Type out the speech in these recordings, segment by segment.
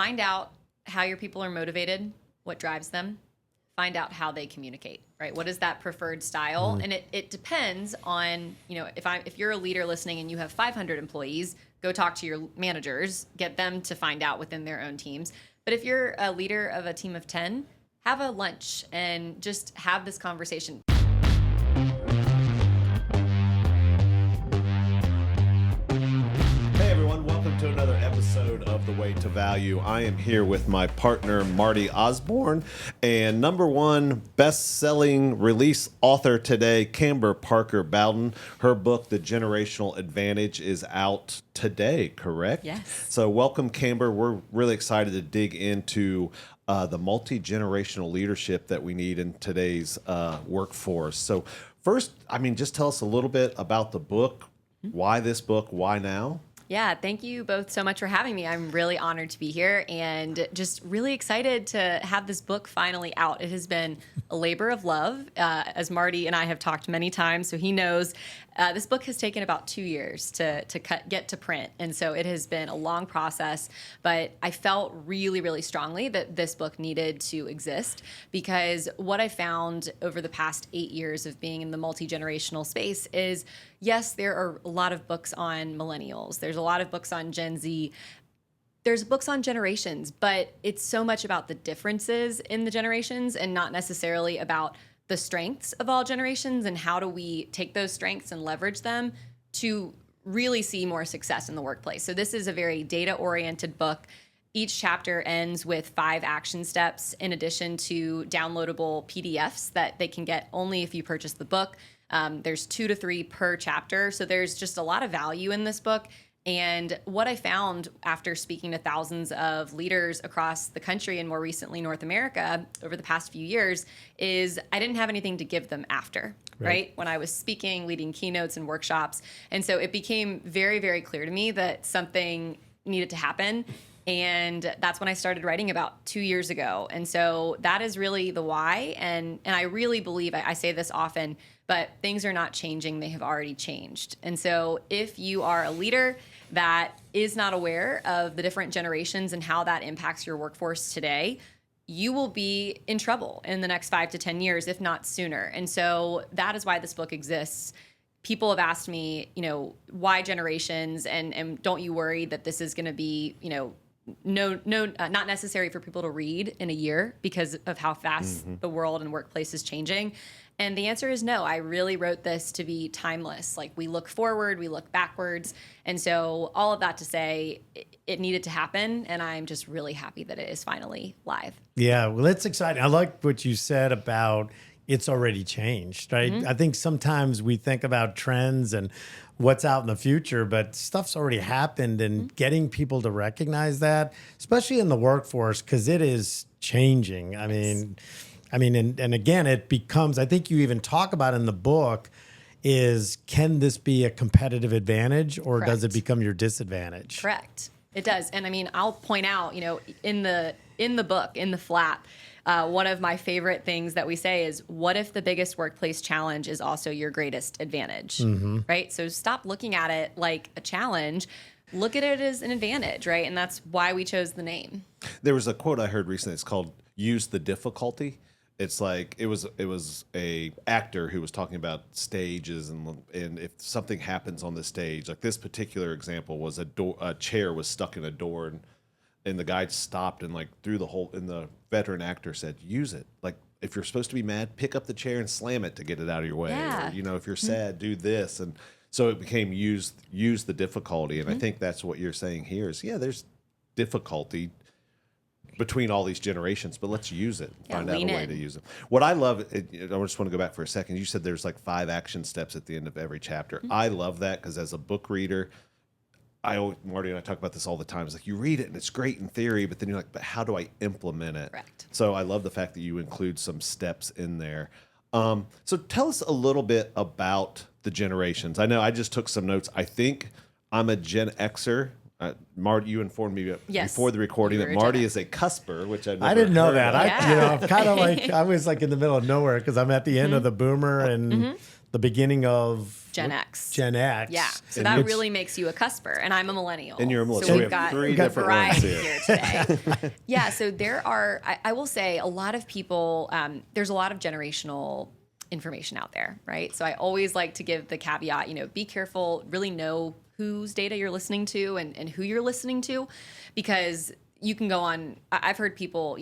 Find out how your people are motivated, what drives them. Find out how they communicate, right? What is that preferred style? And it depends on, if you're a leader listening and you have 500 employees, go talk to your managers, get them to find out within their own teams. But if you're a leader of a team of 10, have a lunch and just have this conversation. Hey everyone, welcome to another episode of The Way to Value. I am here with my partner, Marty Osborne, and number one best-selling release author today, Kamber Parker Bowen. Her book, The Generational Advantage, is out today, correct? Yes. So welcome, Kamber. We're really excited to dig into the multi-generational leadership that we need in today's workforce. So first, just tell us a little bit about the book. Why this book? Why now? Yeah, thank you both so much for having me. I'm really honored to be here and just really excited to have this book finally out. It has been a labor of love, as Marty and I have talked many times, so he knows. This book has taken about 2 years to get to print, and so it has been a long process, but I felt really, really strongly that this book needed to exist because what I found over the past 8 years of being in the multi-generational space is, yes, there are a lot of books on millennials. There's a lot of books on Gen Z. There's books on generations, but it's so much about the differences in the generations and not necessarily about the strengths of all generations and how do we take those strengths and leverage them to really see more success in the workplace. So this is a very data-oriented book. Each chapter ends with 5 action steps in addition to downloadable PDFs that they can get only if you purchase the book. There's 2 to 3 per chapter. So there's just a lot of value in this book. And what I found after speaking to thousands of leaders across the country and more recently North America over the past few years is I didn't have anything to give them after, right? When I was speaking, leading keynotes and workshops. And so it became very, very clear to me that something needed to happen. And that's when I started writing about 2 years ago. And so that is really the why. And I really believe, I say this often, but things are not changing. They have already changed. And so if you are a leader that is not aware of the different generations and how that impacts your workforce today, you will be in trouble in the next 5 to 10 years, if not sooner. And so that is why this book exists. People have asked me, why generations? And don't you worry that this is going to be, not necessary for people to read in a year because of how fast the world and workplace is changing. And the answer is no. I really wrote this to be timeless. Like, we look forward, we look backwards. And so all of that to say it needed to happen. And I'm just really happy that it is finally live. Yeah, well, it's exciting. I like what you said about it's already changed, right? I think sometimes we think about trends and what's out in the future, but stuff's already happened, and getting people to recognize that, especially in the workforce, because it is changing. I mean, and again, it becomes, I think you even talk about in the book, is can this be a competitive advantage or Correct. Does it become your disadvantage? Correct. It does. And I'll point out, in the book, in the flap, one of my favorite things that we say is, what if the biggest workplace challenge is also your greatest advantage, right? So stop looking at it like a challenge. Look at it as an advantage, right? And that's why we chose the name. There was a quote I heard recently. It's called "Use the Difficulty." It's like it was a actor who was talking about stages and if something happens on the stage, like this particular example was a chair was stuck in a door and the guy stopped and threw the hole, and the veteran actor said, use it. Like, if you're supposed to be mad, pick up the chair and slam it to get it out of your way. Yeah. Or, if you're sad, do this. And so it became use the difficulty. And I think that's what you're saying here is, there's difficulty between all these generations, but let's use it. Find out a way to use it. What I love, I just want to go back for a second. You said there's 5 action steps at the end of every chapter. I love that because as a book reader, Marty and I talk about this all the time. It's like you read it and it's great in theory, but then you're like, but how do I implement it? Correct. So I love the fact that you include some steps in there. So tell us a little bit about the generations. I know I just took some notes. I think I'm a Gen Xer. Marty, you informed me before the recording that Marty is a cusper, which I didn't know that. Of. I'm kind of I was in the middle of nowhere because I'm at the end of the boomer and the beginning of Gen X. Gen X. Yeah. So And that which- really makes you a cusper. And I'm a millennial. And you're a millennial. So We we've have got three the different ones variety here. here today. Yeah. So there are, I will say, a lot of people, there's a lot of generational information out there, right? So I always like to give the caveat, be careful, really know whose data you're listening to and who you're listening to, because you can go on, I've heard people,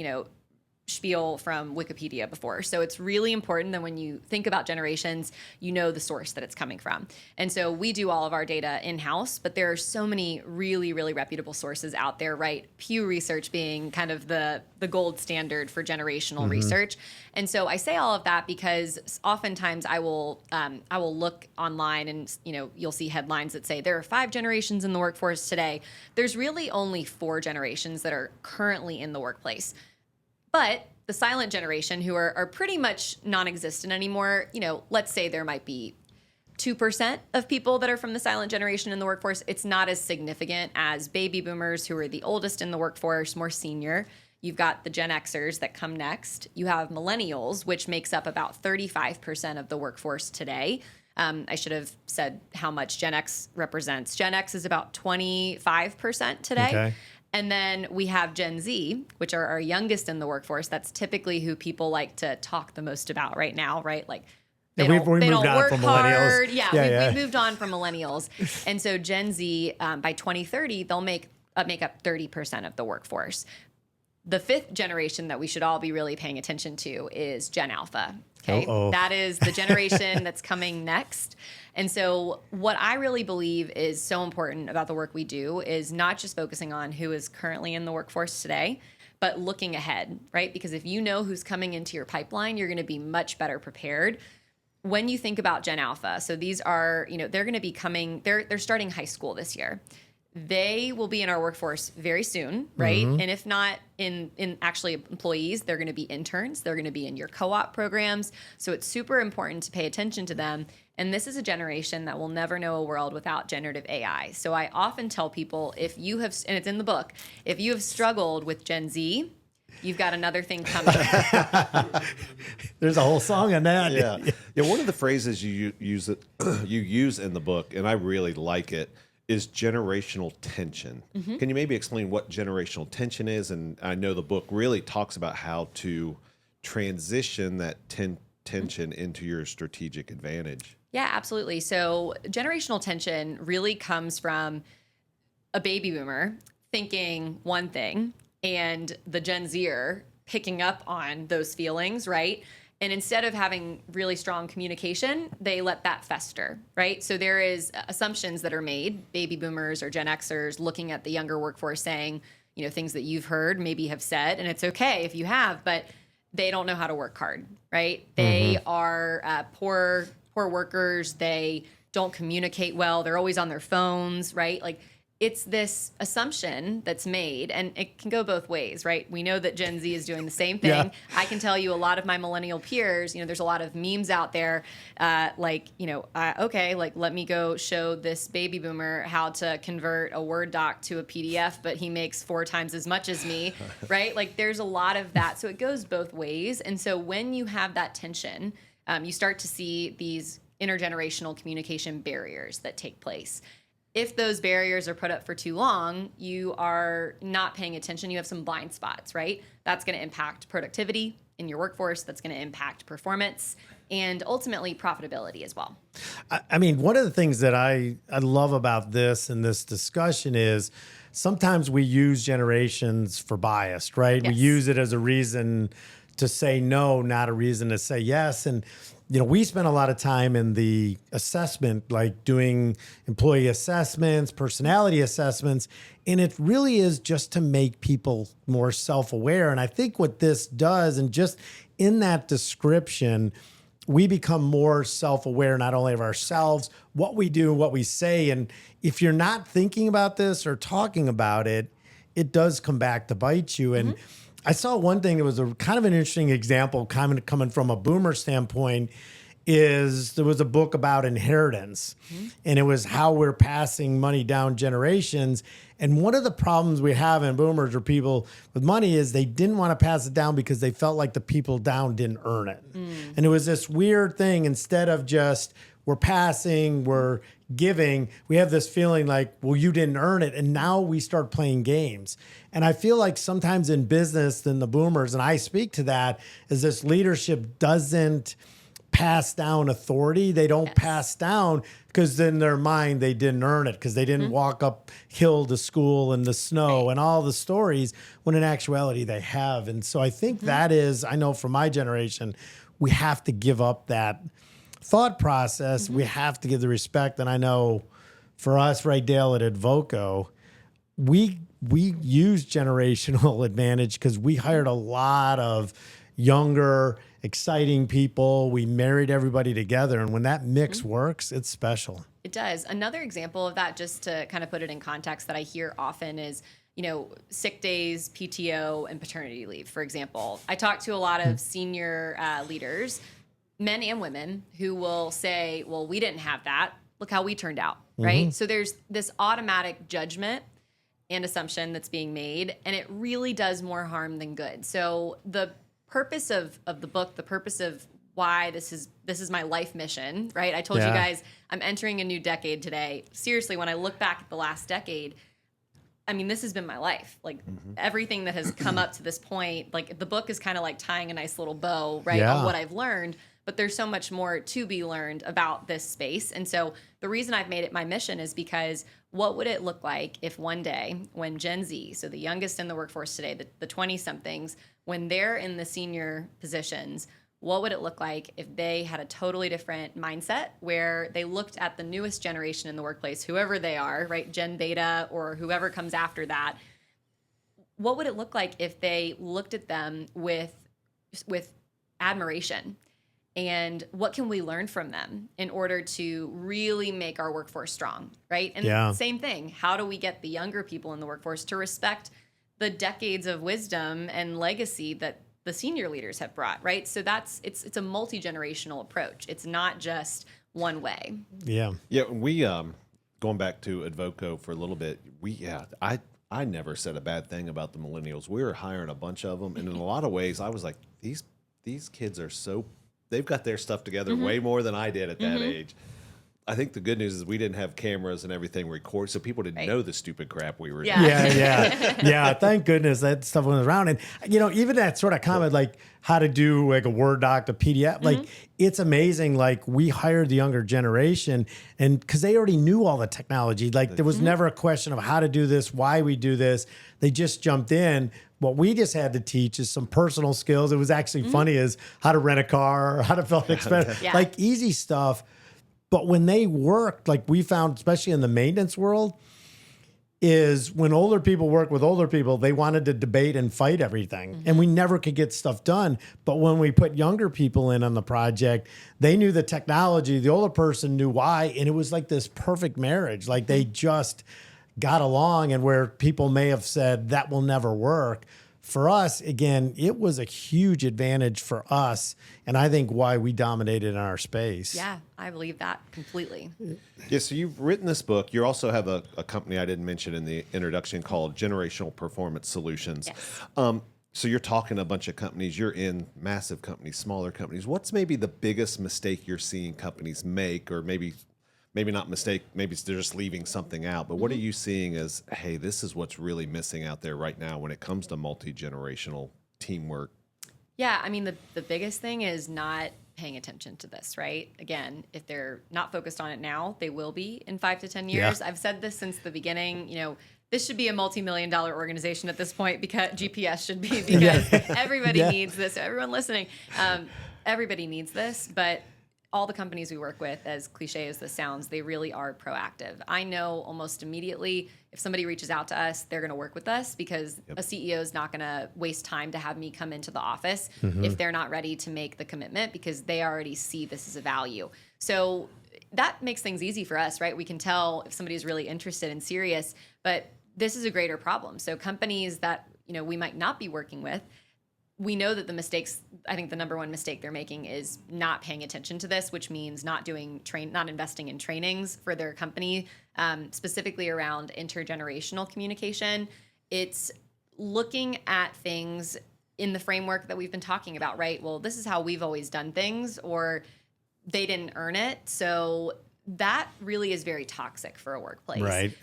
spiel from Wikipedia before. So it's really important that when you think about generations, you know the source that it's coming from. And so we do all of our data in-house, but there are so many really, really reputable sources out there, right? Pew Research being kind of the gold standard for generational research. And so I say all of that because oftentimes I will look online and, you'll see headlines that say there are 5 generations in the workforce today. There's really only 4 generations that are currently in the workplace. But the silent generation, who are pretty much non-existent anymore, let's say there might be 2% of people that are from the silent generation in the workforce. It's not as significant as baby boomers, who are the oldest in the workforce, more senior. You've got the Gen Xers that come next. You have millennials, which makes up about 35% of the workforce today. I should have said how much Gen X represents. Gen X is about 25% today. Okay. And then we have Gen Z, which are our youngest in the workforce. That's typically who people like to talk the most about right now, right? Like they Yeah, don't we moved on work from millennials. hard. Yeah, We've moved on from millennials. And so Gen Z, by 2030, they'll make up 30% of the workforce. The 5th generation that we should all be really paying attention to is Gen Alpha. Okay. Uh-oh. That is the generation that's coming next. And so what I really believe is so important about the work we do is not just focusing on who is currently in the workforce today, but looking ahead, right? Because if you know who's coming into your pipeline, you're going to be much better prepared. When you think about Gen Alpha, so these are, they're going to be coming, they're starting high school this year. They will be in our workforce very soon, right? And if not in actually employees, they're going to be interns. They're going to be in your co-op programs. So it's super important to pay attention to them. And this is a generation that will never know a world without generative AI. So I often tell people, if you have, and it's in the book, if you have struggled with Gen Z, you've got another thing coming. There's a whole song on that. Yeah. One of the phrases you use in the book, and I really like it, is generational tension. Can you maybe explain what generational tension is? And I know the book really talks about how to transition that tension into your strategic advantage. Yeah, absolutely. So generational tension really comes from a baby boomer thinking one thing and the Gen Zer picking up on those feelings, right? And instead of having really strong communication, they let that fester, right? So there is assumptions that are made, baby boomers or Gen Xers looking at the younger workforce saying, things that you've heard, maybe have said, and it's okay if you have, but they don't know how to work hard, right? They are poor workers. They don't communicate well. They're always on their phones, right? Like, it's this assumption that's made, and it can go both ways, right? We know that Gen Z is doing the same thing. Yeah. I can tell you a lot of my millennial peers, there's a lot of memes out there, okay, like, let me go show this baby boomer how to convert a Word doc to a PDF, but he makes 4 times as much as me, right? Like, there's a lot of that. So it goes both ways. And so when you have that tension, you start to see these intergenerational communication barriers that take place. If those barriers are put up for too long, you are not paying attention. You have some blind spots, right? That's going to impact productivity in your workforce. That's going to impact performance and ultimately profitability as well. I mean, one of the things that I love about this and this discussion is sometimes we use generations for bias, right? Yes. We use it as a reason to say no, not a reason to say yes. And we spend a lot of time in the assessment, like doing employee assessments, personality assessments, and it really is just to make people more self-aware. And I think what this does, and just in that description, we become more self-aware, not only of ourselves, what we do, what we say. And if you're not thinking about this or talking about it, it does come back to bite you. And I saw one thing that was a kind of an interesting example coming from a boomer standpoint there was a book about inheritance, and it was how we're passing money down generations. And one of the problems we have in boomers or people with money is they didn't want to pass it down because they felt like the people down didn't earn it. And it was this weird thing. Instead of just we're passing, we're giving, we have this feeling like, well, you didn't earn it. And now we start playing games. And I feel like sometimes in business, then the boomers, and I speak to that, is this leadership doesn't pass down authority. They don't pass down because in their mind they didn't earn it because they didn't walk uphill to school in the snow and all the stories, when in actuality they have. And so I think that is, I know for my generation, we have to give up that thought process. We have to give the respect. And I know for us right, Dale, at Advoco, we use generational advantage because we hired a lot of younger, exciting people. We married everybody together. And when that mix works, it's special. It does. Another example of that, just to kind of put it in context, that I hear often is, sick days, PTO, and paternity leave, for example. I talk to a lot of senior leaders, men and women, who will say, well, we didn't have that. Look how we turned out, right? So there's this automatic judgment and assumption that's being made, and it really does more harm than good. So the purpose of the book, the purpose of why this is my life mission, right? I told you guys I'm entering a new decade today. Seriously, when I look back at the last decade, I mean, this has been my life. Like everything that has come up to this point, like the book is kind of like tying a nice little bow, right, on what I've learned. But there's so much more to be learned about this space. And so the reason I've made it my mission is because what would it look like if one day when Gen Z, so the youngest in the workforce today, the 20-somethings, when they're in the senior positions, what would it look like if they had a totally different mindset where they looked at the newest generation in the workplace, whoever they are, right, Gen Beta or whoever comes after that? What would it look like if they looked at them with admiration? And what can we learn from them in order to really make our workforce strong, right? And same thing, how do we get the younger people in the workforce to respect the decades of wisdom and legacy that the senior leaders have brought, right? So it's a multi-generational approach. It's not just one way. Yeah, we going back to Advoco for a little bit. I never said a bad thing about the millennials. We were hiring a bunch of them, and in a lot of ways, I was like, these kids are so. They've got their stuff together way more than I did at that age. I think the good news is we didn't have cameras and everything recorded, so people didn't know the stupid crap we were doing. Yeah. Thank goodness that stuff went around. And, even that sort of comment, like how to do like a Word doc to PDF, like it's amazing. Like we hired the younger generation and because they already knew all the technology, like there was never a question of how to do this, why we do this. They just jumped in. What we just had to teach is some personal skills. It was actually funny is how to rent a car, or how to fill an expense, like easy stuff. But when they worked, like we found, especially in the maintenance world, is when older people work with older people, they wanted to debate and fight everything. And we never could get stuff done. But when we put younger people in on the project, they knew the technology, the older person knew why. And it was like this perfect marriage. Like they just got along, and where people may have said that will never work. For us, again, it was a huge advantage for us, and I think why we dominated in our space. Yeah, I believe that completely. Yeah, so you've written this book. You also have a company I didn't mention in the introduction called Generational Performance Solutions. Yes. So you're talking to a bunch of companies. You're in massive companies, smaller companies. What's maybe the biggest mistake you're seeing companies make, or maybe not mistake, maybe they're just leaving something out, but what are you seeing as, hey, this is what's really missing out there right now when it comes to multi-generational teamwork? Yeah, I mean, the biggest thing is not paying attention to this, right? Again, if they're not focused on it now, they will be in 5 to 10 years. I've said this since the beginning, this should be a multi-million-dollar organization at this point, because GPS should be, because everybody needs this. Everyone listening, everybody needs this, but all the companies we work with, as cliche as this sounds, they really are proactive. I know almost immediately if somebody reaches out to us, they're going to work with us, because a CEO is not going to waste time to have me come into the office if they're not ready to make the commitment, because they already see this as a value. So that makes things easy for us, right? We can tell if somebody's really interested and serious, but this is a greater problem. So companies that we might not be working with, we know that the mistakes, I think the number one mistake they're making is not paying attention to this, which means not investing in trainings for their company, specifically around intergenerational communication. It's looking at things in the framework that we've been talking about, right? Well, this is how we've always done things, or they didn't earn it. So that really is very toxic for a workplace. Right.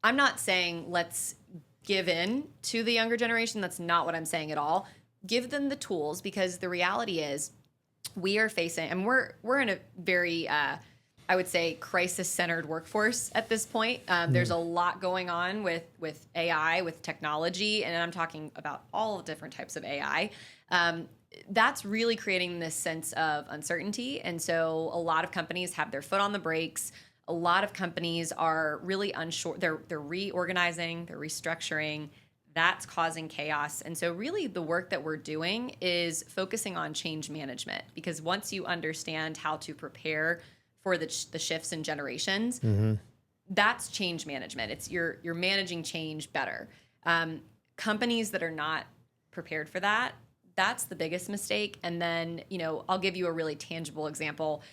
I'm not saying let's give in to the younger generation. That's not what I'm saying at all. Give them the tools, because the reality is we are facing, and we're in a very, I would say, crisis-centered workforce at this point. There's a lot going on with AI, with technology, and I'm talking about all different types of AI. That's really creating this sense of uncertainty. And so a lot of companies have their foot on the brakes. A lot of companies are really unsure. They're reorganizing, they're restructuring. That's causing chaos. And so really the work that we're doing is focusing on change management, because once you understand how to prepare for the shifts in generations, that's change management. It's you're managing change better. Companies that are not prepared for that, that's the biggest mistake. And then, I'll give you a really tangible example.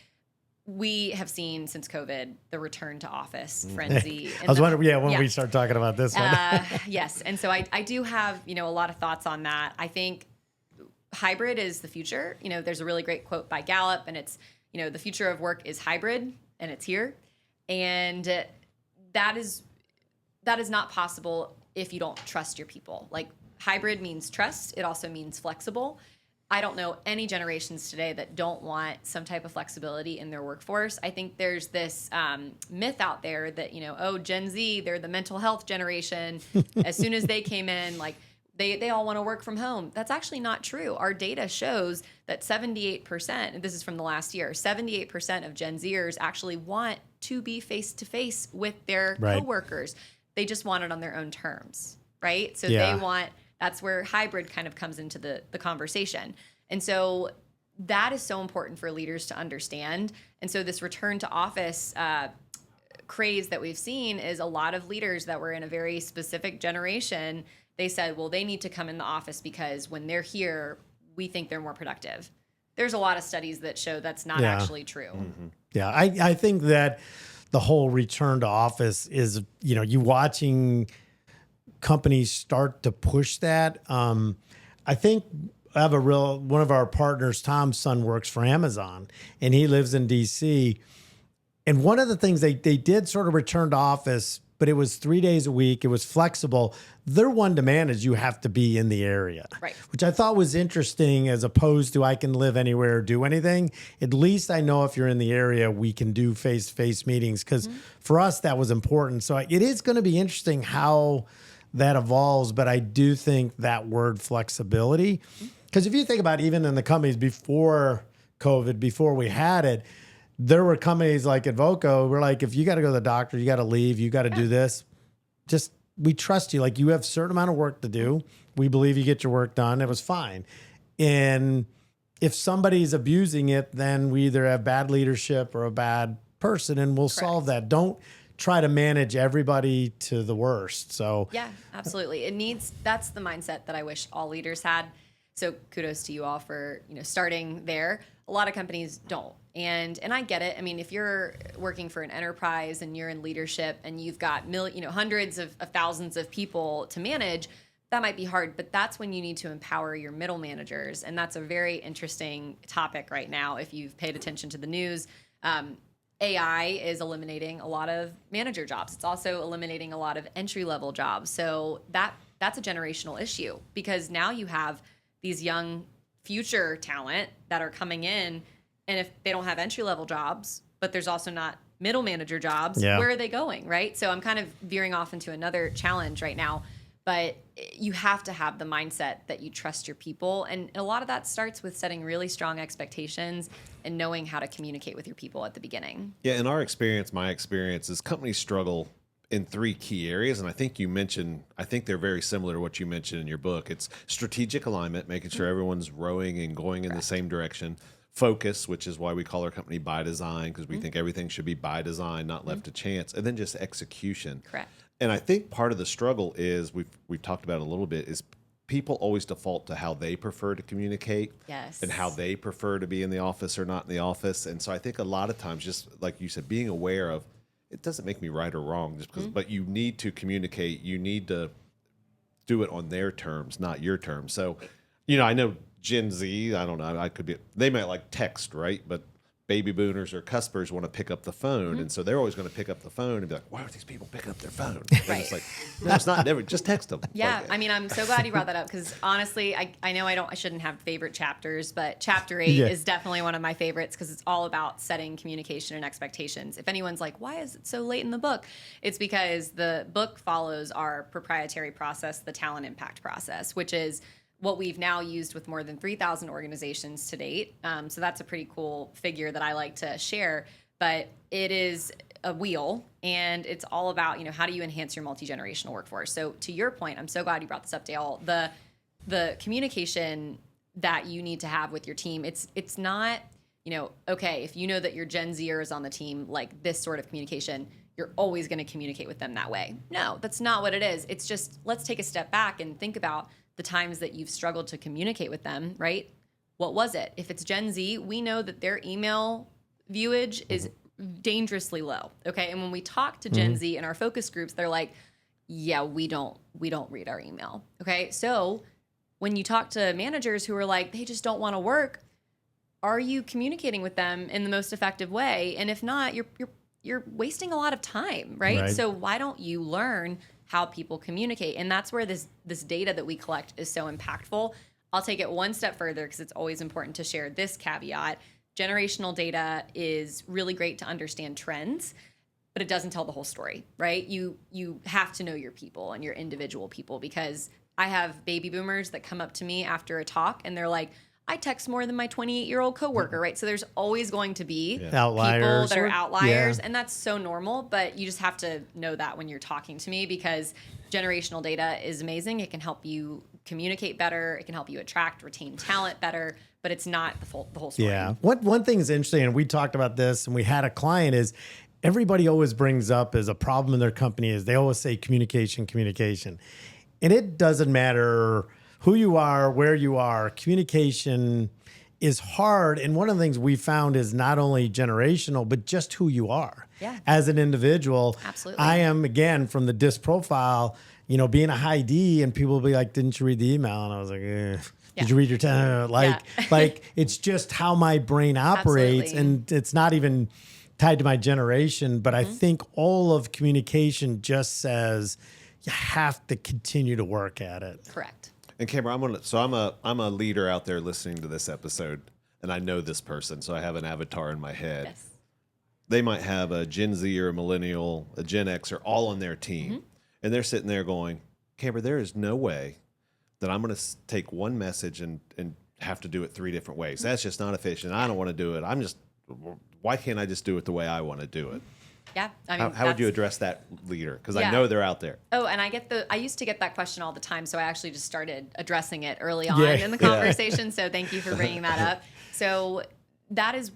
We have seen since COVID the return to office frenzy. I was wondering, when we start talking about this one. Yes. And so I do have, a lot of thoughts on that. I think hybrid is the future. There's a really great quote by Gallup, and it's, the future of work is hybrid, and it's here. And that is not possible if you don't trust your people. Like, hybrid means trust. It also means flexible. I don't know any generations today that don't want some type of flexibility in their workforce. I think there's this myth out there that, Gen Z, they're the mental health generation. As soon as they came in, like, they all want to work from home. That's actually not true. Our data shows that 78%, and this is from the last year, 78% of Gen Zers actually want to be face-to-face with their coworkers. They just want it on their own terms, right? So they want... That's where hybrid kind of comes into the conversation. And so that is so important for leaders to understand. And so this return to office craze that we've seen is a lot of leaders that were in a very specific generation. They said, well, they need to come in the office because when they're here, we think they're more productive. There's a lot of studies that show that's not actually true. Mm-hmm. Yeah, I think that the whole return to office is, you watching companies start to push that. I think I have one of our partners, Tom's son, works for Amazon, and he lives in DC. And one of the things they did sort of return to office, but it was 3 days a week. It was flexible. Their one demand is you have to be in the area, right? Which I thought was interesting, as opposed to I can live anywhere or do anything. At least I know if you're in the area, we can do face-to-face meetings, because for us, that was important. So it is going to be interesting how that evolves, but I do think that word flexibility, because if you think about even in the companies before COVID, before we had it, there were companies like Advoco, we're like, if you got to go to the doctor, you got to leave, you got to do this, just, we trust you. Like, you have a certain amount of work to do. We believe you get your work done. It was fine. And if somebody's abusing it, then we either have bad leadership or a bad person, and we'll solve that. Don't try to manage everybody to the worst. So yeah, absolutely. That's the mindset that I wish all leaders had. So kudos to you all for, starting there. A lot of companies don't. And I get it. I mean, if you're working for an enterprise and you're in leadership and you've got hundreds of thousands of people to manage, that might be hard, but that's when you need to empower your middle managers. And that's a very interesting topic right now. If you've paid attention to the news, AI is eliminating a lot of manager jobs. It's also eliminating a lot of entry-level jobs. So that's a generational issue, because now you have these young future talent that are coming in, and if they don't have entry-level jobs, but there's also not middle manager jobs, where are they going, right? So I'm kind of veering off into another challenge right now. But you have to have the mindset that you trust your people. And a lot of that starts with setting really strong expectations and knowing how to communicate with your people at the beginning. Yeah, in our experience, my experience is companies struggle in 3 key areas. And I think they're very similar to what you mentioned in your book. It's strategic alignment, making sure everyone's rowing and going in the same direction. Focus, which is why we call our company By Design, because we think everything should be by design, not left to chance. And then just execution. Correct. And I think part of the struggle is we've talked about it a little bit, is people always default to how they prefer to communicate. Yes. And how they prefer to be in the office or not in the office. And so I think a lot of times, just like you said, being aware of, it doesn't make me right or wrong just because, but you need to communicate. You need to do it on their terms, not your terms. So, I know Gen Z, I don't know, I could be, they might like text, right? But baby boomers or cuspers want to pick up the phone. And so they're always going to pick up the phone and be like, why are these people picking up their phone? And Right. it's like, no, it's not, never, just text them. Yeah, Like, I mean, I'm so glad you brought that up because honestly, I know I shouldn't have favorite chapters, but chapter 8 Yeah. is definitely one of my favorites because it's all about setting communication and expectations. If anyone's like, why is it so late in the book? It's because the book follows our proprietary process, the talent impact process, which is what we've now used with more than 3,000 organizations to date. So that's a pretty cool figure that I like to share. But it is a wheel, and it's all about, how do you enhance your multi-generational workforce? So to your point, I'm so glad you brought this up, Dale. The communication that you need to have with your team, it's not, okay, if you know that your Gen Zers on the team, like this sort of communication, you're always going to communicate with them that way. No, that's not what it is. It's just, let's take a step back and think about the times that you've struggled to communicate with them, right? What was it? If it's Gen Z, we know that their email viewage is dangerously low. Okay. And when we talk to Gen Z in our focus groups, they're like, yeah, we don't read our email. Okay. So when you talk to managers who are like, they just don't want to work, are you communicating with them in the most effective way? And if not, you're wasting a lot of time, right? So why don't you learn how people communicate? And that's where this data that we collect is so impactful. I'll take it one step further because it's always important to share this caveat. Generational data is really great to understand trends, but it doesn't tell the whole story, right? You have to know your people and your individual people, because I have baby boomers that come up to me after a talk and they're like, I text more than my 28-year-old coworker, right? So there's always going to be Outliers. people that are outliers, Yeah. and that's so normal, but you just have to know that when you're talking to me, because generational data is amazing. It can help you communicate better. It can help you attract, retain talent better, but it's not the whole story. Yeah. One thing is interesting, and we talked about this, and we had a client, is everybody always brings up as a problem in their company is they always say communication. And it doesn't matter who you are, where you are, communication is hard. And one of the things we found is not only generational, but just who you are as an individual. Absolutely. I am, again, from the DISC profile, being a high D, and people will be like, didn't you read the email? And I was like, did you read your time? Like it's just how my brain operates. Absolutely. And it's not even tied to my generation, but I think all of communication just says you have to continue to work at it. Correct. And Kamber, I'm a leader out there listening to this episode, and I know this person, so I have an avatar in my head. Yes. They might have a Gen Z or a millennial, a Gen Xer all on their team, and they're sitting there going, Kamber, there is no way that I'm going to take one message and have to do it 3 different ways. That's just not efficient. I don't want to do it. Why can't I just do it the way I want to do it? Yeah. I mean, How would you address that leader? Because I Yeah. know they're out there. Oh, and I used to get that question all the time, so I actually just started addressing it early on Yeah. in the conversation. So thank you for bringing that up. So that is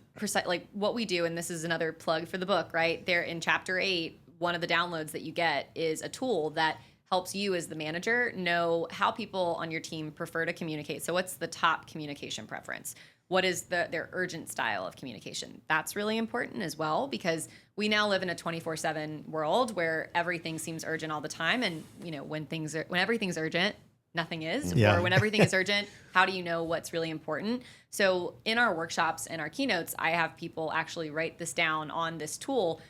like what we do, and this is another plug for the book, right? There in chapter 8, one of the downloads that you get is a tool that helps you as the manager know how people on your team prefer to communicate. So what's the top communication preference? What is their urgent style of communication? That's really important as well, because we now live in a 24/7 world where everything seems urgent all the time. And when everything's urgent, nothing is. Yeah. Or when everything is urgent, how do you know what's really important? So in our workshops and our keynotes, I have people actually write this down on this tool.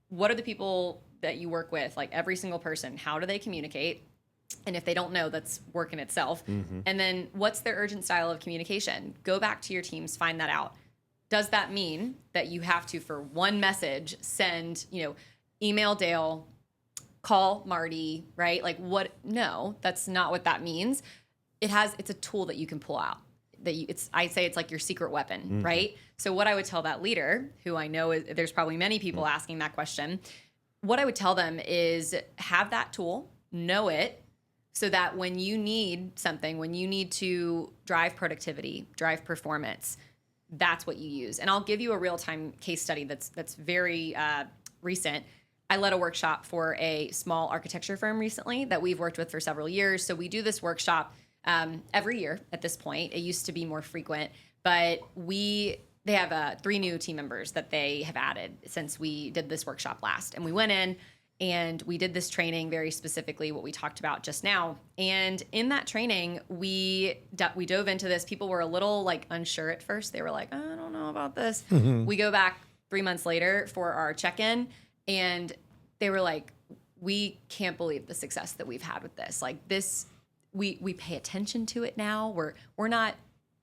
What are the people that you work with? Like every single person, how do they communicate? And if they don't know, that's work in itself. And then what's their urgent style of communication? Go back to your teams, find that out. Does that mean that you have to, for one message, send, email Dale, call Marty, right? Like what? No, that's not what that means. It's a tool that you can pull out. I say it's like your secret weapon, right? So what I would tell that leader, who I know there's probably many people asking that question, what I would tell them is have that tool, know it, so that when you need something, when you need to drive productivity, drive performance, that's what you use. And I'll give you a real-time case study that's very recent. I led a workshop for a small architecture firm recently that we've worked with for several years. So we do this workshop every year at this point. It used to be more frequent, but they have 3 new team members that they have added since we did this workshop last. And we went in and we did this training, very specifically what we talked about just now. And in that training, we dove into this. People were a little like unsure at first. They were like, I don't know about this. We go back 3 months later for our check-in, and they were like, we can't believe the success that we've had with this. Like this, we pay attention to it now. We're not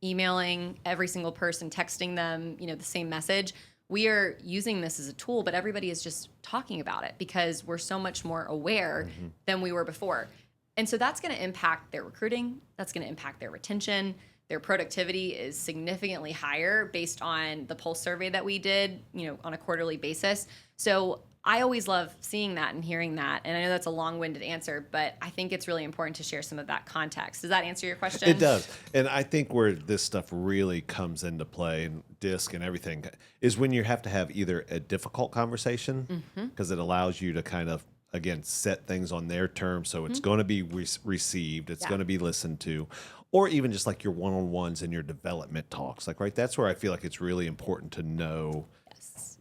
emailing every single person, texting them, the same message. We are using this as a tool, but everybody is just talking about it because we're so much more aware than we were before. And so that's going to impact their recruiting. That's going to impact their retention. Their productivity is significantly higher based on the pulse survey that we did, on a quarterly basis. So I always love seeing that and hearing that. And I know that's a long-winded answer, but I think it's really important to share some of that context. Does that answer your question? It does. And I think where this stuff really comes into play, and DISC and everything, is when you have to have either a difficult conversation, because it allows you to kind of, again, set things on their terms. So it's going to be received. It's going to be listened to. Or even just like your one-on-ones and your development talks. Like, right, that's where I feel like it's really important to know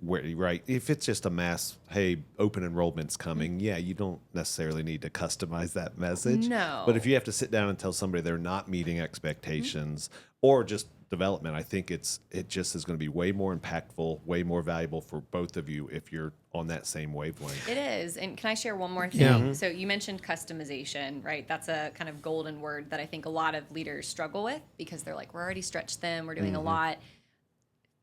where, right? If it's just a mass, hey, open enrollment's coming, you don't necessarily need to customize that message. No. But if you have to sit down and tell somebody they're not meeting expectations or just development, I think it just is going to be way more impactful, way more valuable for both of you if you're on that same wavelength. It is. And can I share one more thing? Yeah. So you mentioned customization, right? That's a kind of golden word that I think a lot of leaders struggle with because they're like, we're already stretched thin, we're doing a lot.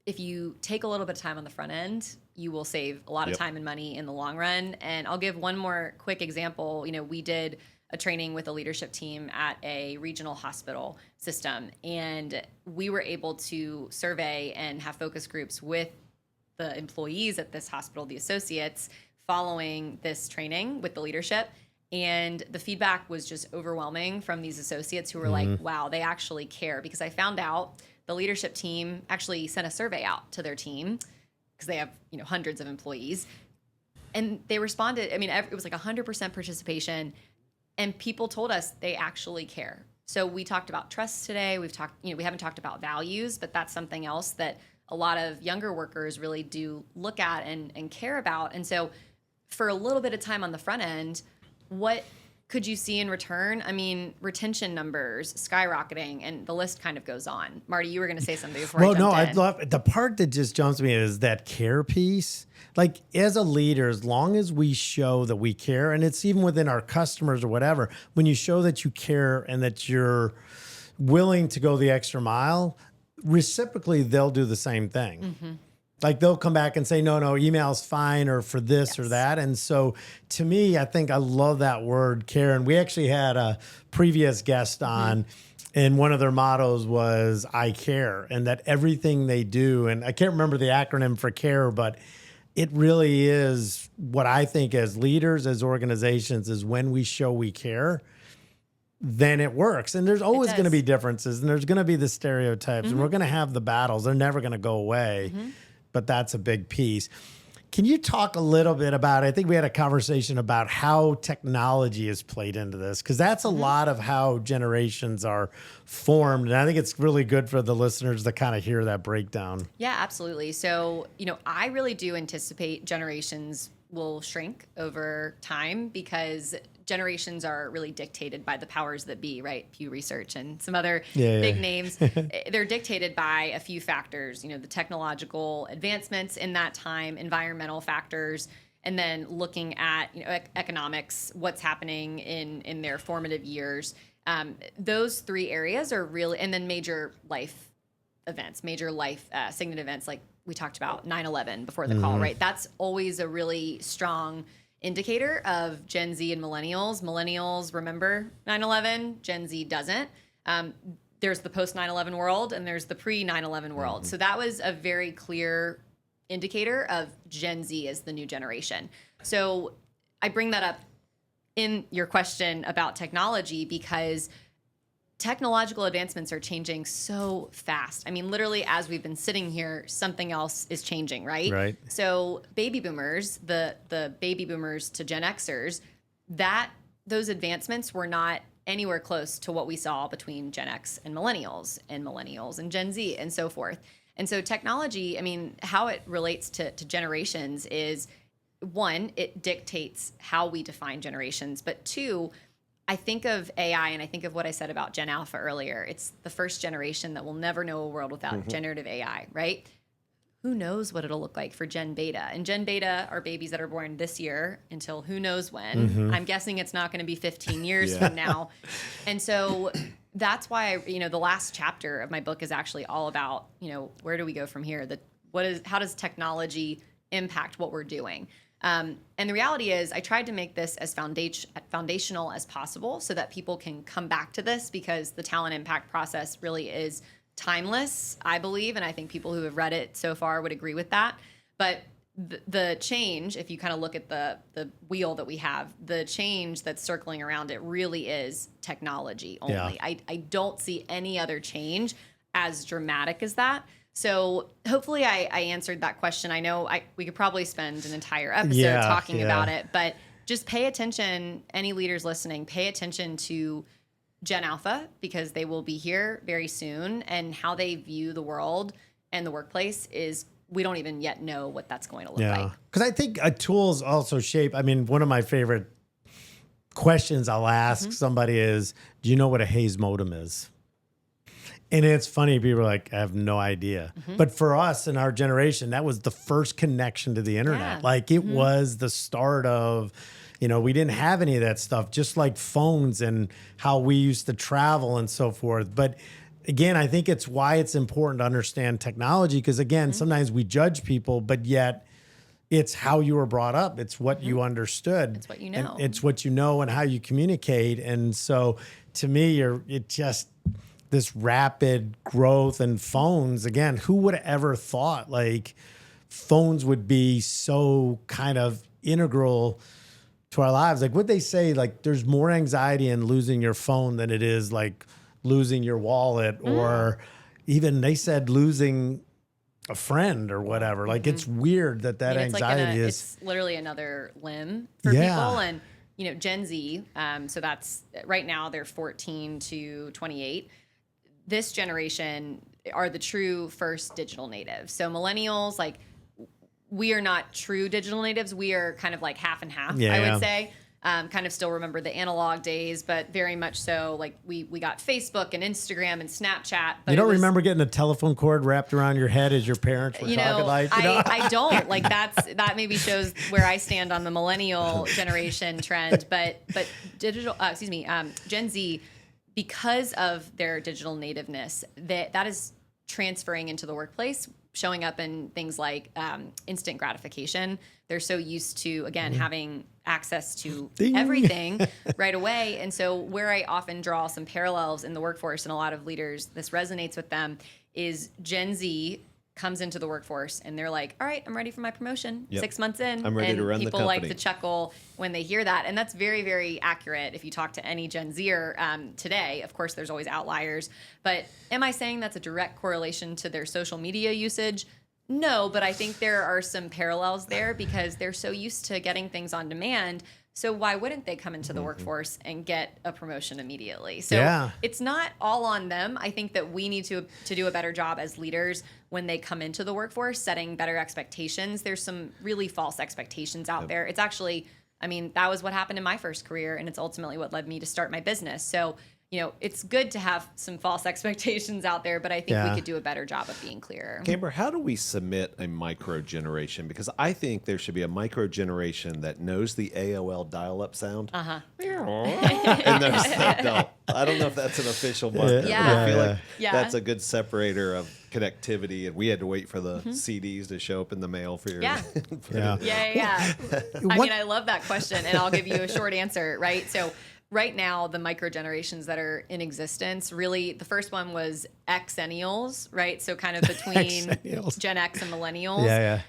If you take a little bit of time on the front end, you will save a lot of time and money in the long run. And I'll give one more quick example. We did a training with a leadership team at a regional hospital system, and we were able to survey and have focus groups with the employees at this hospital, the associates, following this training with the leadership. And the feedback was just overwhelming from these associates who were like, wow, they actually care. Because I found out the leadership team actually sent a survey out to their team because they have, hundreds of employees. And they responded. I mean, it was like 100% participation. And people told us they actually care. So we talked about trust today. We've talked, we haven't talked about values, but that's something else that a lot of younger workers really do look at and care about. And so for a little bit of time on the front end, what could you see in return? I mean, retention numbers skyrocketing, and the list kind of goes on. Marty, you were going to say something before I jumped in. I love the part that just jumps to me is that care piece. Like, as a leader, as long as we show that we care, and it's even within our customers or whatever, when you show that you care and that you're willing to go the extra mile, reciprocally, they'll do the same thing. Like, they'll come back and say, no, email's fine, or for this or that. And so to me, I think I love that word care. And we actually had a previous guest on, and one of their mottos was, I care, and that everything they do, and I can't remember the acronym for care, but it really is what I think as leaders, as organizations, is when we show we care, then it works. And there's always going to be differences, and there's going to be the stereotypes, and we're going to have the battles. They're never going to go away. But that's a big piece. Can you talk a little bit about, I think we had a conversation about how technology is played into this, because that's a lot of how generations are formed. And I think it's really good for the listeners to kind of hear that breakdown. Yeah, absolutely. So, I really do anticipate generations will shrink over time because generations are really dictated by the powers that be, right? Pew Research and some other big names. They're dictated by a few factors, the technological advancements in that time, environmental factors, and then looking at, economics, what's happening in their formative years. Those 3 areas are really, and then major life events, major life significant events, like we talked about 9/11 before the call, right? That's always a really strong indicator of Gen Z and millennials. Millennials remember 9/11, Gen Z doesn't. There's the post 9/11 world and there's the pre 9/11 world. So that was a very clear indicator of Gen Z as the new generation. So I bring that up in your question about technology because technological advancements are changing so fast. I mean, literally, as we've been sitting here, something else is changing, right? Right. So baby boomers, the baby boomers to Gen Xers, those advancements were not anywhere close to what we saw between Gen X and Millennials and Gen Z and so forth. And so technology, I mean, how it relates to generations is, one, it dictates how we define generations. But two, I think of AI and I think of what I said about Gen Alpha earlier. It's the first generation that will never know a world without generative AI, right? Who knows what it'll look like for Gen Beta? And Gen Beta are babies that are born this year until who knows when. I'm guessing it's not going to be 15 years from now. And so that's why, the last chapter of my book is actually all about, where do we go from here? How does technology impact what we're doing? And the reality is I tried to make this as foundational as possible so that people can come back to this, because the talent impact process really is timeless, I believe, and I think people who have read it so far would agree with that. But the change, if you kind of look at the wheel that we have, the change that's circling around it really is technology only. Yeah. I don't see any other change as dramatic as that. So hopefully I answered that question. I know we could probably spend an entire episode talking about it, but just pay attention, any leaders listening, pay attention to Gen Alpha, because they will be here very soon, and how they view the world and the workplace is, we don't even yet know what that's going to look like. Because I think tools also shape. I mean, one of my favorite questions I'll ask somebody is, do you know what a Hayes modem is? And it's funny, people are like, I have no idea. But for us in our generation, that was the first connection to the internet. Yeah. Like it was the start of, we didn't have any of that stuff, just like phones and how we used to travel and so forth. But again, I think it's why it's important to understand technology, because again, sometimes we judge people, but yet it's how you were brought up. It's what you understood. It's what you know. And it's what you know and how you communicate. And so to me, this rapid growth in phones, again, who would have ever thought like phones would be so kind of integral to our lives? Like what they say, like there's more anxiety in losing your phone than it is like losing your wallet, or even they said losing a friend or whatever. Like it's weird that anxiety is. It's literally another limb for people. And, Gen Z, so that's right now they're 14 to 28. This generation are the true first digital natives. So millennials, like, we are not true digital natives. We are kind of like half and half, I would say. Kind of still remember the analog days, but very much so, like, we got Facebook and Instagram and Snapchat. But you don't remember getting a telephone cord wrapped around your head as your parents were talking like, I don't. Like that maybe shows where I stand on the millennial generation trend. But Gen Z, because of their digital nativeness, that is transferring into the workplace, showing up in things like instant gratification. They're so used to, again, having access to everything right away. And so where I often draw some parallels in the workforce, and a lot of leaders, this resonates with them, is Gen Z comes into the workforce and they're like, all right, I'm ready for my promotion. 6 months in. I'm ready to run the company. People like to chuckle when they hear that. And that's very, very accurate if you talk to any Gen Zer today. Of course, there's always outliers. But am I saying that's a direct correlation to their social media usage? No, but I think there are some parallels there, because they're so used to getting things on demand. So why wouldn't they come into the workforce and get a promotion immediately? So it's not all on them. I think that we need to do a better job as leaders when they come into the workforce, setting better expectations. There's some really false expectations out there. It's actually, that was what happened in my first career, and it's ultimately what led me to start my business. So, it's good to have some false expectations out there, but I think we could do a better job of being clearer. Kamber, how do we submit a micro generation? Because I think there should be a micro generation that knows the AOL dial-up sound. And those that don't. I don't know if that's an official marker, but I feel like that's a good separator of connectivity, and we had to wait for the CDs to show up in the mail for your I love that question, and I'll give you a short answer, right? So right now, the micro generations that are in existence, really, the first one was Xennials, right? So kind of between Gen X and Millennials.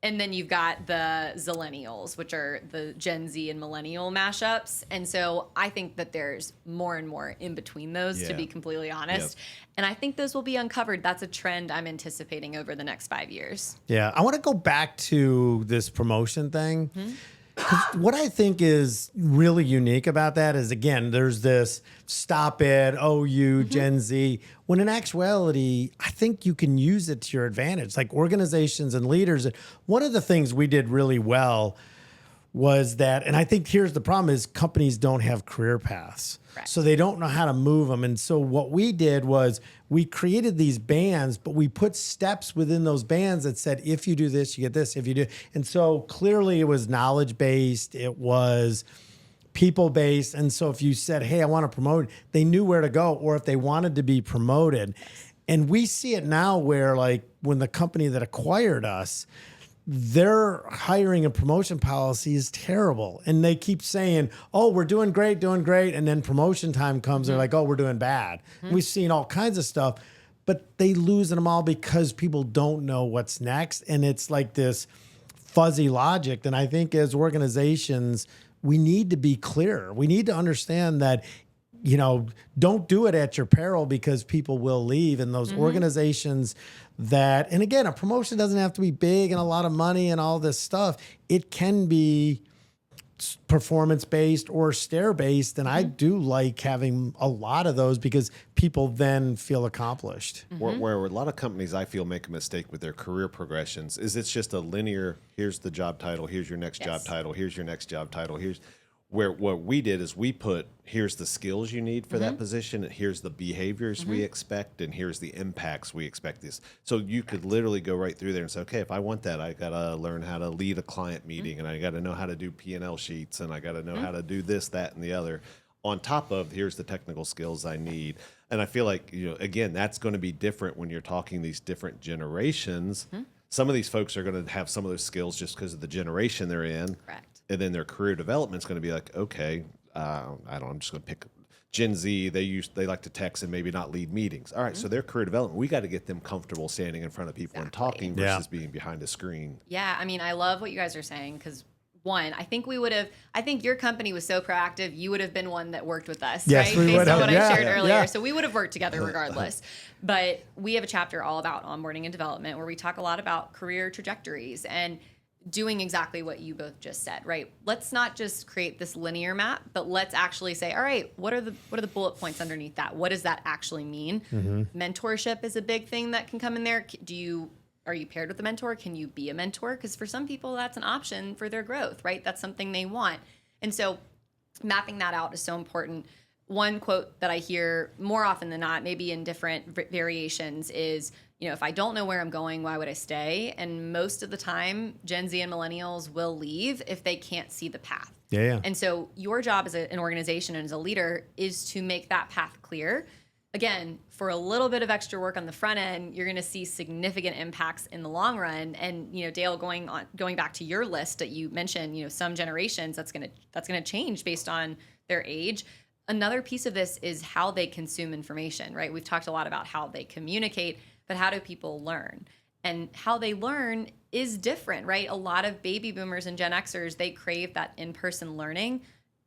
And then you've got the Zillennials, which are the Gen Z and Millennial mashups. And so I think that there's more and more in between those, to be completely honest. And I think those will be uncovered. That's a trend I'm anticipating over the next 5 years. Yeah. I want to go back to this promotion thing. What I think is really unique about that is, again, there's this stop it, OU, Gen Z, when in actuality, I think you can use it to your advantage. Like organizations and leaders, one of the things we did really well was that, and I think here's the problem is companies don't have career paths. Right. So they don't know how to move them. And so what we did was we created these bands, but we put steps within those bands that said, if you do this, you get this, if you do. And so clearly it was knowledge-based, it was people-based. And so if you said, hey, I want to promote, they knew where to go, or if they wanted to be promoted. And we see it now where, like, when the company that acquired us, their hiring and promotion policy is terrible. And they keep saying, oh, we're doing great. And then promotion time comes, they're like, oh, we're doing bad. We've seen all kinds of stuff, but they lose them all because people don't know what's next. And it's like this fuzzy logic. And I think as organizations, we need to be clear. We need to understand that, you know, don't do it at your peril because people will leave. And those organizations that, and again, a promotion doesn't have to be big and a lot of money and all this stuff. It can be performance-based or stare-based. And I do like having a lot of those because people then feel accomplished. Where a lot of companies, I feel, make a mistake with their career progressions is it's just a linear, here's the job title, here's your next job title, here's your next job title, where what we did is we put, here's the skills you need for that position, and here's the behaviors we expect, and here's the impacts we expect this. So you could literally go right through there and say, okay, if I want that, I got to learn how to lead a client meeting, and I got to know how to do P&L sheets, and I got to know how to do this, that, and the other, on top of here's the technical skills I need. And I feel like, you know, again, that's going to be different when you're talking these different generations. Some of these folks are going to have some of those skills just because of the generation they're in. Correct. And then their career development is going to be like, okay, I'm just going to pick Gen Z. They like to text and maybe not lead meetings. All right, so their career development, we got to get them comfortable standing in front of people and talking versus being behind a screen. Yeah, I mean, I love what you guys are saying because one, I think your company was so proactive, you would have been one that worked with us, Yes, right? we Based would on have. what I shared Yeah, earlier. yeah. So we would have worked together regardless. But we have a chapter all about onboarding and development where we talk a lot about career trajectories and doing exactly what you both just said, right? Let's not just create this linear map, but let's actually say, all right, what are the bullet points underneath that? What does that actually mean? Mentorship is a big thing that can come in there. Are you paired with a mentor? Can you be a mentor? Because for some people, that's an option for their growth, right? That's something they want. And so mapping that out is so important. One quote that I hear more often than not, maybe in different variations, is, you know, if I don't know where I'm going, why would I stay? And most of the time, Gen Z and millennials will leave if they can't see the path. Yeah. And so your job as an organization and as a leader is to make that path clear. Again, for a little bit of extra work on the front end, you're going to see significant impacts in the long run. And, you know, Dale, going back to your list that you mentioned, you know, some generations that's going to change based on their age. Another piece of this is how they consume information, right? We've talked a lot about how they communicate, but how do people learn? And how they learn is different, right? A lot of baby boomers and Gen Xers, they crave that in-person learning.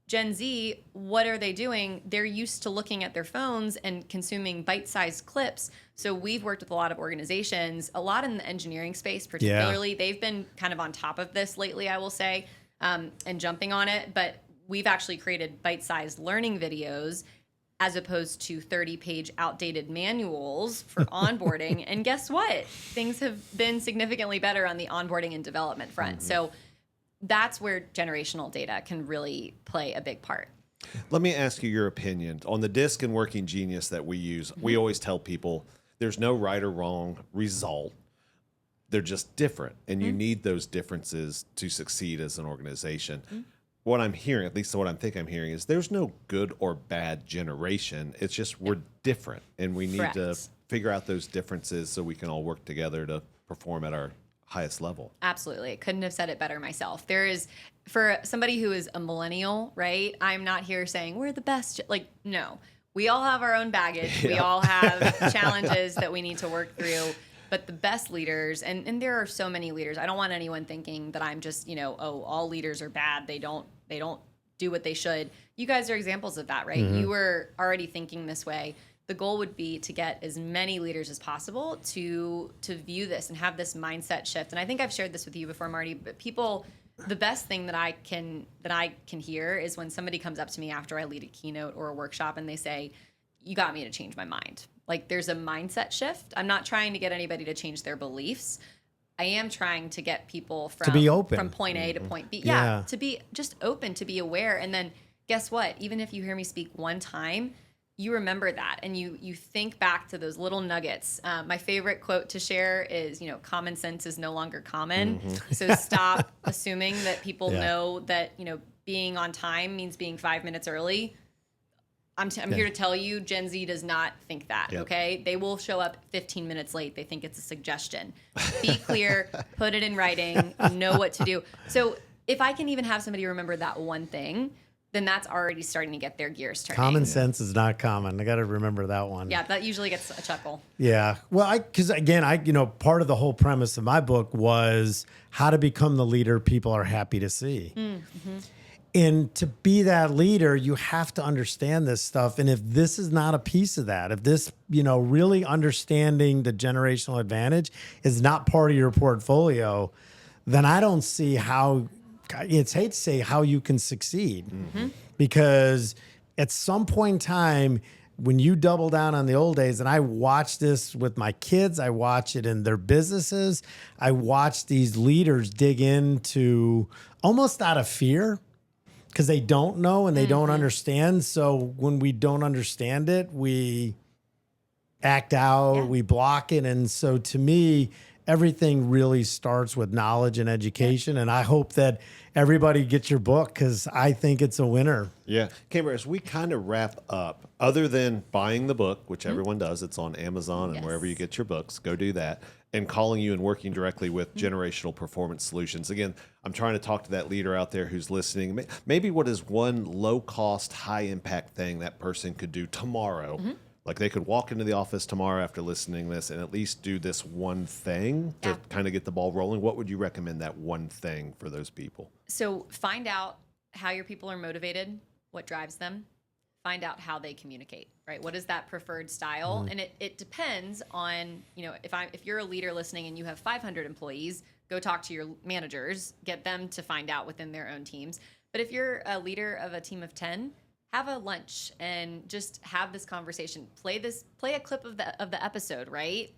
Gen Z, what are they doing? They're used to looking at their phones and consuming bite-sized clips. So we've worked with a lot of organizations, a lot in the engineering space particularly. Yeah. They've been kind of on top of this lately, I will say, and jumping on it. But we've actually created bite-sized learning videos as opposed to 30-page outdated manuals for onboarding. And guess what? Things have been significantly better on the onboarding and development front. So that's where generational data can really play a big part. Let me ask you your opinion. On the DISC and Working Genius that we use, we always tell people there's no right or wrong result. They're just different, and you need those differences to succeed as an organization. What I'm hearing, at least what I'm hearing, is there's no good or bad generation. It's just we're different, and we need to figure out those differences so we can all work together to perform at our highest level. Absolutely. I couldn't have said it better myself. There is, for somebody who is a millennial, right? I'm not here saying we're the best. Like, no. We all have our own baggage. We all have challenges that we need to work through. But the best leaders, and there are so many leaders. I don't want anyone thinking that I'm just, you know, oh, all leaders are bad. They don't do what they should. You guys are examples of that, right? You were already thinking this way. The goal would be to get as many leaders as possible to view this and have this mindset shift. And I think I've shared this with you before, Marty, but people the best thing that I can hear is when somebody comes up to me after I lead a keynote or a workshop and they say, "You got me to change my mind." Like there's a mindset shift. I'm not trying to get anybody to change their beliefs. I am trying to get people to be open from point A to point B. Yeah, to be just open, to be aware. And then guess what? Even if you hear me speak one time, you remember that and you think back to those little nuggets. My favorite quote to share is, common sense is no longer common. So stop assuming that people know that, being on time means being 5 minutes early. I'm here to tell you, Gen Z does not think that, okay? They will show up 15 minutes late. They think it's a suggestion. Be clear, put it in writing, know what to do. So if I can even have somebody remember that one thing, then that's already starting to get their gears turning. Common sense is not common. I got to remember that one. Yeah, that usually gets a chuckle. Yeah. Well, because again, part of the whole premise of my book was how to become the leader people are happy to see. Mm-hmm. And to be that leader, you have to understand this stuff. And if this is not a piece of that, if this, really understanding the generational advantage is not part of your portfolio, then I don't see how, it's hate to say how you can succeed. Mm-hmm. Because at some point in time, when you double down on the old days, and I watch this with my kids, I watch it in their businesses, I watch these leaders dig into almost out of fear, because they don't know and they don't understand. So when we don't understand it, we act out, we block it. And so to me, everything really starts with knowledge and education. And I hope that everybody gets your book because I think it's a winner. Yeah. Kamber, as we kind of wrap up, other than buying the book, which everyone does, it's on Amazon and wherever you get your books, go do that. And calling you and working directly with Generational Performance Solutions. Again, I'm trying to talk to that leader out there who's listening. Maybe what is one low-cost, high-impact thing that person could do tomorrow? Like they could walk into the office tomorrow after listening to this and at least do this one thing to kind of get the ball rolling. What would you recommend that one thing for those people? So find out how your people are motivated, what drives them. Find out how they communicate, right? What is that preferred style? And it depends on, if you're a leader listening and you have 500 employees, go talk to your managers, get them to find out within their own teams. But if you're a leader of a team of 10, have a lunch and just have this conversation. Play a clip of the episode, right?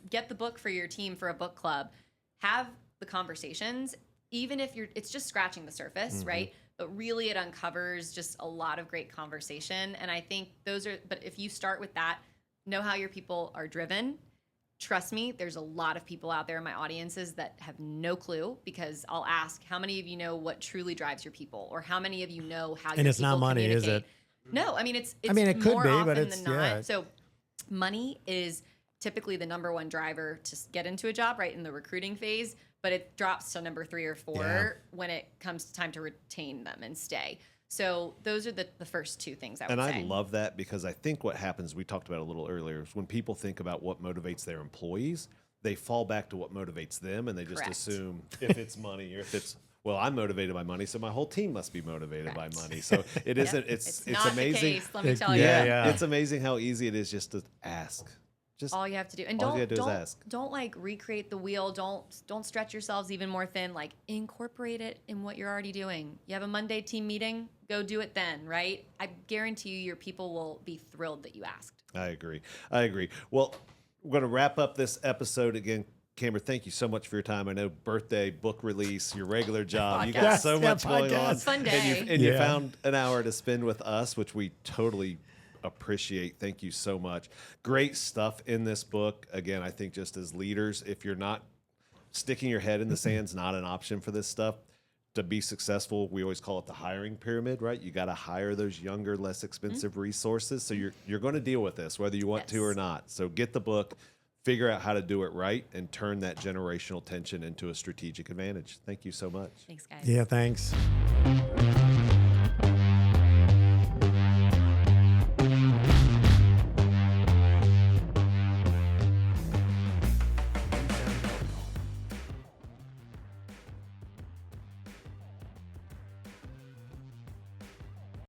Get the book for your team for a book club. Have the conversations, even if it's just scratching the surface, right? But really it uncovers just a lot of great conversation. And I think but if you start with that, know how your people are driven. Trust me, there's a lot of people out there in my audiences that have no clue, because I'll ask, how many of you know what truly drives your people? Or how many of you know how your people communicate? And it's not money, is it? No, I mean, it's it could more be, often but it's, than not. So money is typically the number one driver to get into a job, right, in the recruiting phase. But it drops to number 3 or 4 when it comes to time to retain them and stay. So those are the first two things I would say. And I love that, because I think what happens, we talked about it a little earlier, is when people think about what motivates their employees, they fall back to what motivates them, and they just assume if it's money or if it's, well, I'm motivated by money, so my whole team must be motivated by money. So it isn't. It's not amazing. The case, let me tell you. It's amazing how easy it is just to ask. Just all you have to do, and don't like recreate the wheel. Don't stretch yourselves even more thin. Like incorporate it in what you're already doing. You have a Monday team meeting, go do it then, right? I guarantee you, your people will be thrilled that you asked. I agree. Well, we're going to wrap up this episode again. Kamber, thank you so much for your time. I know birthday, book release, your regular job. You got so much going on. It's a fun day. And you found an hour to spend with us, which we totally appreciate. Thank you so much. Great stuff in this book. Again, I think just as leaders, if you're not sticking your head in the sand's not an option for this stuff. To be successful, we always call it the hiring pyramid, right? You got to hire those younger, less expensive resources. So you're going to deal with this, whether you want to or not. So get the book, figure out how to do it right, and turn that generational tension into a strategic advantage. Thank you so much. Thanks, guys. Yeah, thanks.